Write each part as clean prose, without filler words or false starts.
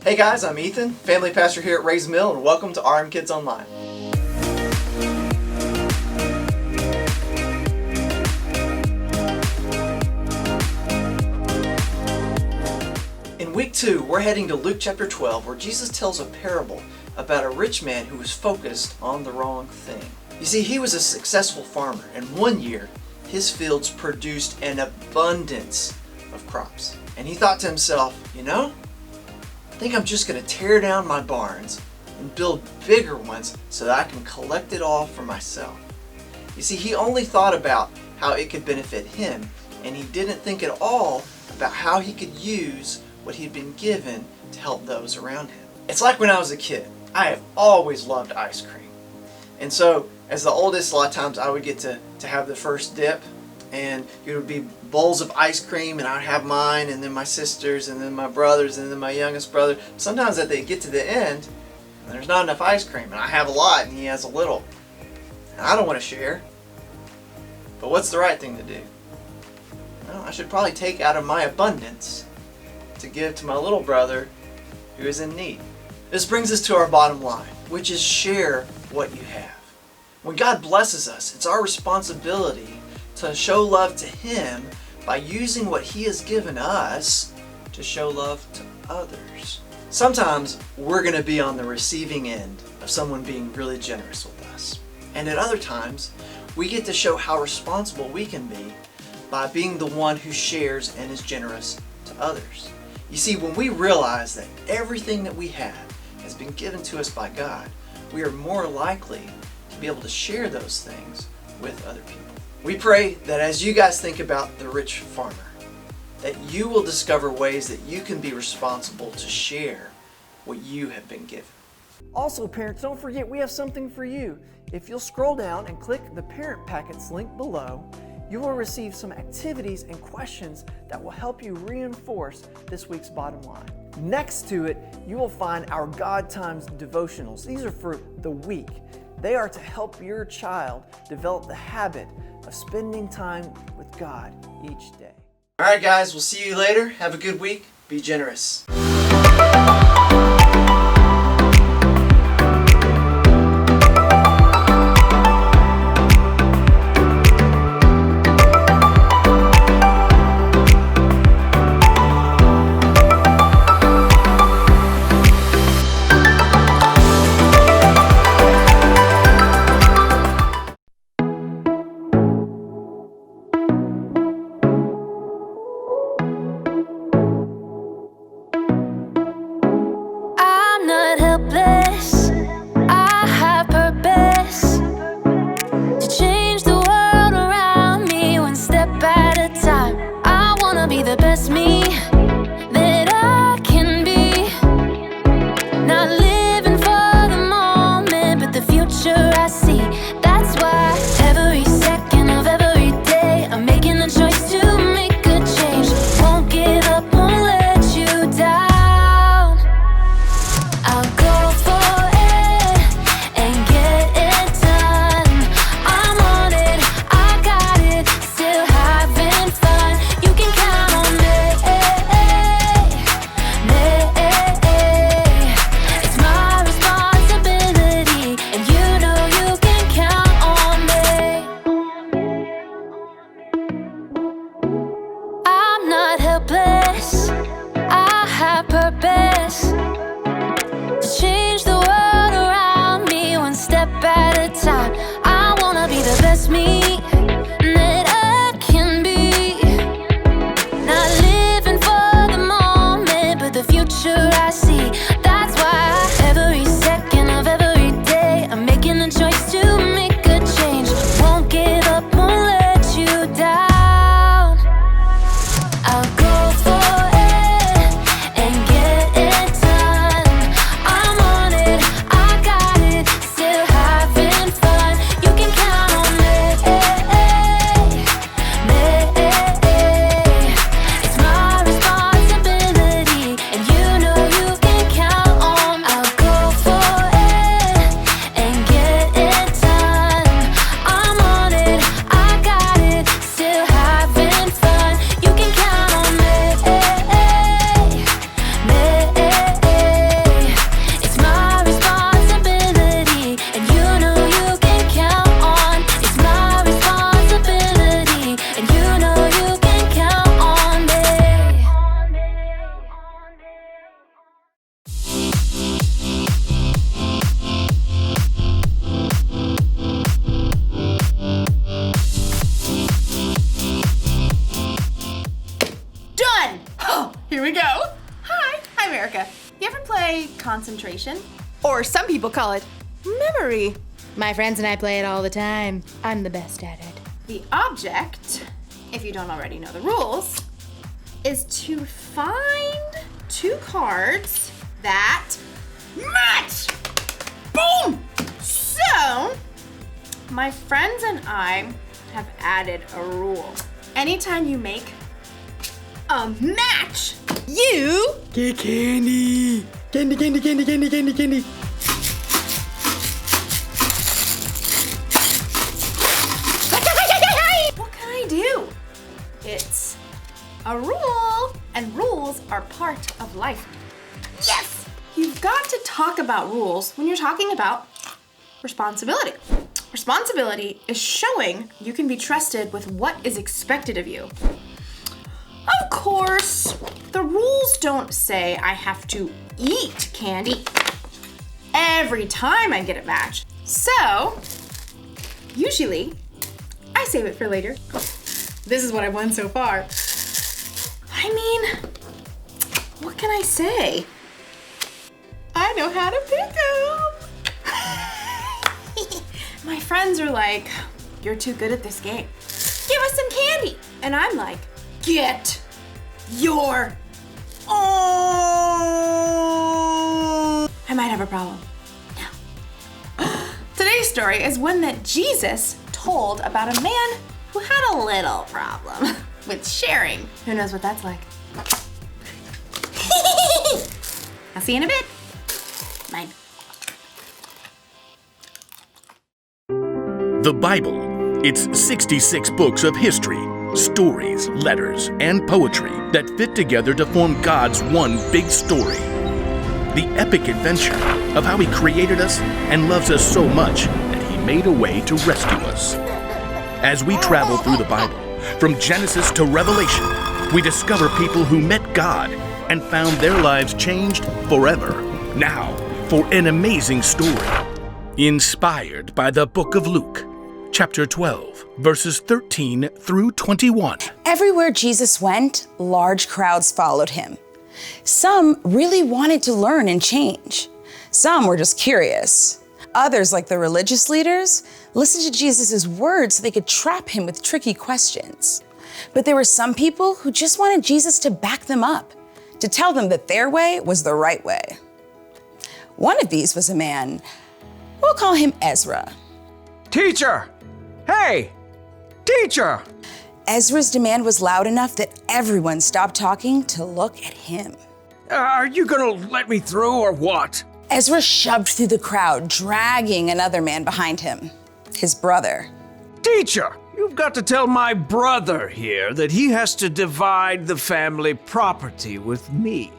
Hey guys, I'm Ethan, family pastor here at Ray's Mill, and welcome to RM Kids Online. In week 2, we're heading to Luke chapter 12, where Jesus tells a parable about a rich man who was focused on the wrong thing. You see, he was a successful farmer, and one year, his fields produced an abundance of crops. And he thought to himself, I think I'm just going to tear down my barns and build bigger ones so that I can collect it all for myself. You see, he only thought about how it could benefit him, and he didn't think at all about how he could use what he'd been given to help those around him. It's like when I was a kid. I have always loved ice cream. And so, as the oldest, a lot of times I would get to have the first dip, and it would be bowls of ice cream, and I'd have mine, and then my sisters, and then my brothers, and then my youngest brother. Sometimes that they get to the end, and there's not enough ice cream, and I have a lot, and he has a little. And I don't want to share. But what's the right thing to do? Well, I should probably take out of my abundance to give to my little brother who is in need. This brings us to our bottom line, which is share what you have. When God blesses us, it's our responsibility to show love to Him by using what He has given us to show love to others. Sometimes we're going to be on the receiving end of someone being really generous with us. And at other times, we get to show how responsible we can be by being the one who shares and is generous to others. You see, when we realize that everything that we have has been given to us by God, we are more likely to be able to share those things with other people. We pray that as you guys think about the rich farmer, that you will discover ways that you can be responsible to share what you have been given. Also, parents, don't forget we have something for you. If you'll scroll down and click the Parent Packets link below, you will receive some activities and questions that will help you reinforce this week's bottom line. Next to it, you will find our God Times devotionals. These are for the week. They are to help your child develop the habit of spending time with God each day. All right, guys, we'll see you later. Have a good week. Be generous. The best me that I can be. Not living for the moment, but the future I see. That's why every second of every day I'm making a choice to make a change. Won't give up, won't let you down. I'll go for it and get it done. I'm on it, I got it, still having fun. You can count on me. Here we go. Hi, I'm Erica. You ever play concentration? Or some people call it memory. My friends and I play it all the time. I'm the best at it. The object, if you don't already know the rules, is to find two cards that match. Boom! So, my friends and I have added a rule. Anytime you make a match, you Get candy! Candy, candy, candy, candy, candy, candy. What can I do? It's a rule, and rules are part of life. Yes! You've got to talk about rules when you're talking about responsibility. Responsibility is showing you can be trusted with what is expected of you. Of course, the rules don't say I have to eat candy every time I get a match. So, usually, I save it for later. This is what I've won so far. I mean, what can I say? I know how to pick 'em. My friends are like, you're too good at this game. Give us some candy. And I'm like, get your own. I might have a problem. No. Today's story is one that Jesus told about a man who had a little problem with sharing. Who knows what that's like? I'll see you in a bit. Mine. The Bible. It's 66 books of history, stories, letters, and poetry that fit together to form God's one big story. The epic adventure of how He created us and loves us so much that He made a way to rescue us. As we travel through the Bible, from Genesis to Revelation, we discover people who met God and found their lives changed forever. Now, for an amazing story, inspired by the book of Luke, chapter 12, verses 13 through 21. Everywhere Jesus went, large crowds followed him. Some really wanted to learn and change. Some were just curious. Others, like the religious leaders, listened to Jesus' words so they could trap him with tricky questions. But there were some people who just wanted Jesus to back them up, to tell them that their way was the right way. One of these was a man, we'll call him Ezra. Teacher! Hey! Teacher! Ezra's demand was loud enough that everyone stopped talking to look at him. Are you gonna let me through or what? Ezra shoved through the crowd, dragging another man behind him, his brother. Teacher, you've got to tell my brother here that he has to divide the family property with me.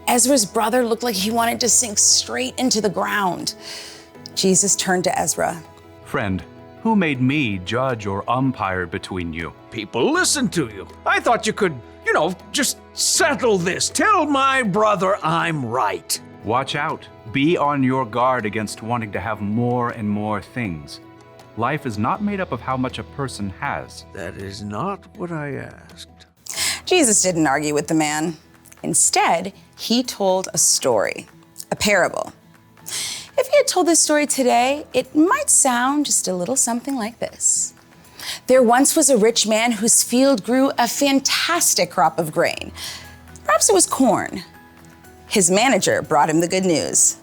Ezra's brother looked like he wanted to sink straight into the ground. Jesus turned to Ezra. Friend, who made me judge or umpire between you? People listen to you. I thought you could, just settle this. Tell my brother I'm right. Watch out. Be on your guard against wanting to have more and more things. Life is not made up of how much a person has. That is not what I asked. Jesus didn't argue with the man. Instead, he told a story, a parable. If he had told this story today, it might sound just a little something like this. There once was a rich man whose field grew a fantastic crop of grain. Perhaps it was corn. His manager brought him the good news.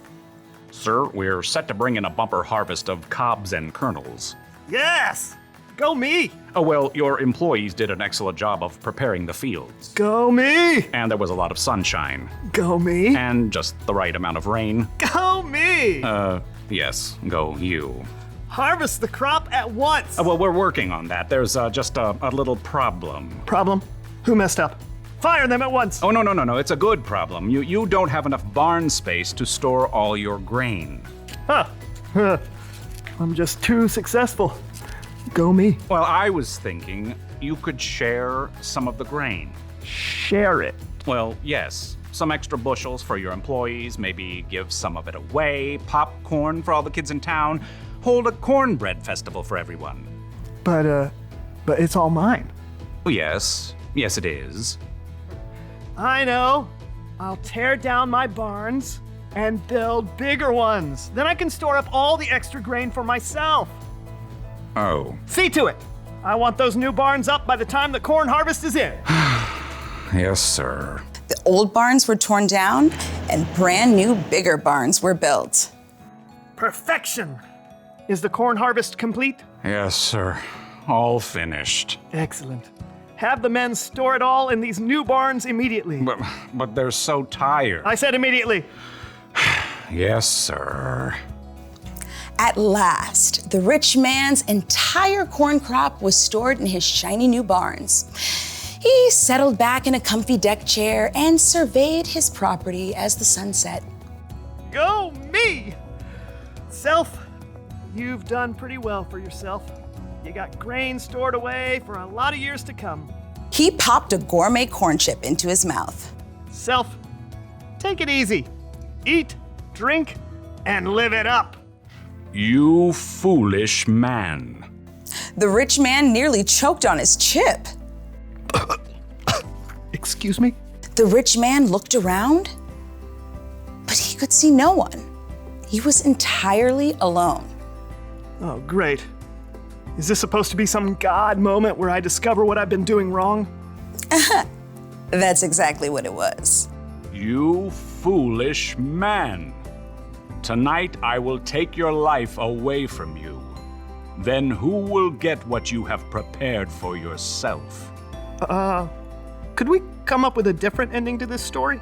Sir, we're set to bring in a bumper harvest of cobs and kernels. Yes! Go me! Oh, well, your employees did an excellent job of preparing the fields. Go me! And there was a lot of sunshine. Go me! And just the right amount of rain. Go me! Yes, go you. Harvest the crop at once! Well, we're working on that. There's just a little problem. Problem? Who messed up? Fire them at once! Oh, no. It's a good problem. You don't have enough barn space to store all your grain. Huh. I'm just too successful. Go me. Well, I was thinking you could share some of the grain. Share it. Well, yes. Some extra bushels for your employees, maybe give some of it away, popcorn for all the kids in town, hold a cornbread festival for everyone. But it's all mine. Oh, yes. Yes, it is. I know. I'll tear down my barns and build bigger ones. Then I can store up all the extra grain for myself. Oh. See to it. I want those new barns up by the time the corn harvest is in. Yes, sir. The old barns were torn down and brand new, bigger barns were built. Perfection. Is the corn harvest complete? Yes, sir. All finished. Excellent. Have the men store it all in these new barns immediately. But they're so tired. I said immediately. Yes, sir. At last, the rich man's entire corn crop was stored in his shiny new barns. He settled back in a comfy deck chair and surveyed his property as the sun set. Go me! Self, you've done pretty well for yourself. You got grain stored away for a lot of years to come. He popped a gourmet corn chip into his mouth. Self, take it easy. Eat, drink, and live it up. You foolish man. The rich man nearly choked on his chip. Excuse me? The rich man looked around, but he could see no one. He was entirely alone. Oh, great. Is this supposed to be some God moment where I discover what I've been doing wrong? That's exactly what it was. You foolish man. Tonight I will take your life away from you. Then who will get what you have prepared for yourself? Could we come up with a different ending to this story?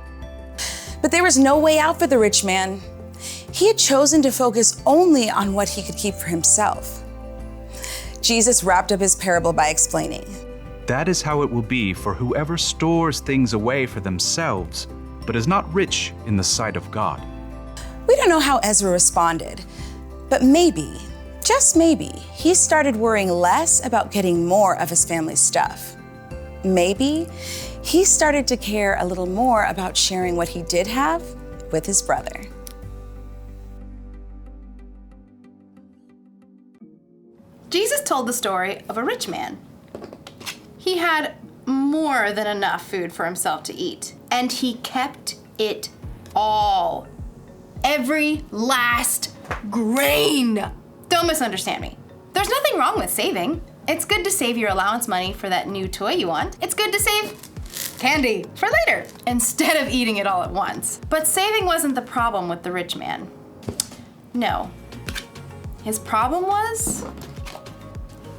But there was no way out for the rich man. He had chosen to focus only on what he could keep for himself. Jesus wrapped up his parable by explaining, That is how it will be for whoever stores things away for themselves, but is not rich in the sight of God. We don't know how Ezra responded, but maybe, just maybe, he started worrying less about getting more of his family's stuff. Maybe he started to care a little more about sharing what he did have with his brother. Jesus told the story of a rich man. He had more than enough food for himself to eat, and he kept it all. Every last grain. Don't misunderstand me. There's nothing wrong with saving. It's good to save your allowance money for that new toy you want. It's good to save candy for later instead of eating it all at once. But saving wasn't the problem with the rich man. No. His problem was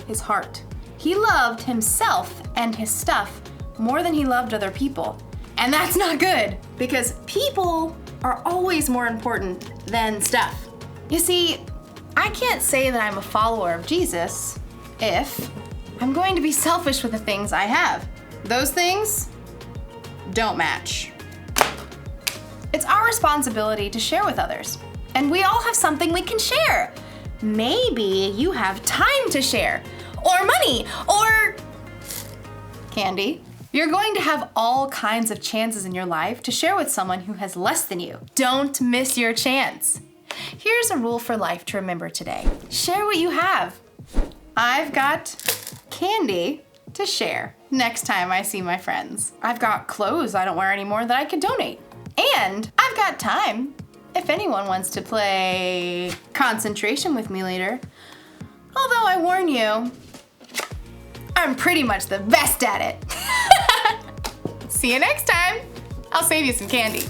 his heart. He loved himself and his stuff more than he loved other people. And that's not good, because people are always more important than stuff. You see, I can't say that I'm a follower of Jesus if I'm going to be selfish with the things I have. Those things don't match. It's our responsibility to share with others, and we all have something we can share. Maybe you have time to share, or money, or candy. You're going to have all kinds of chances in your life to share with someone who has less than you. Don't miss your chance. Here's a rule for life to remember today. Share what you have. I've got candy to share next time I see my friends. I've got clothes I don't wear anymore that I could donate. And I've got time if anyone wants to play concentration with me later. Although I warn you, I'm pretty much the best at it. See you next time. I'll save you some candy.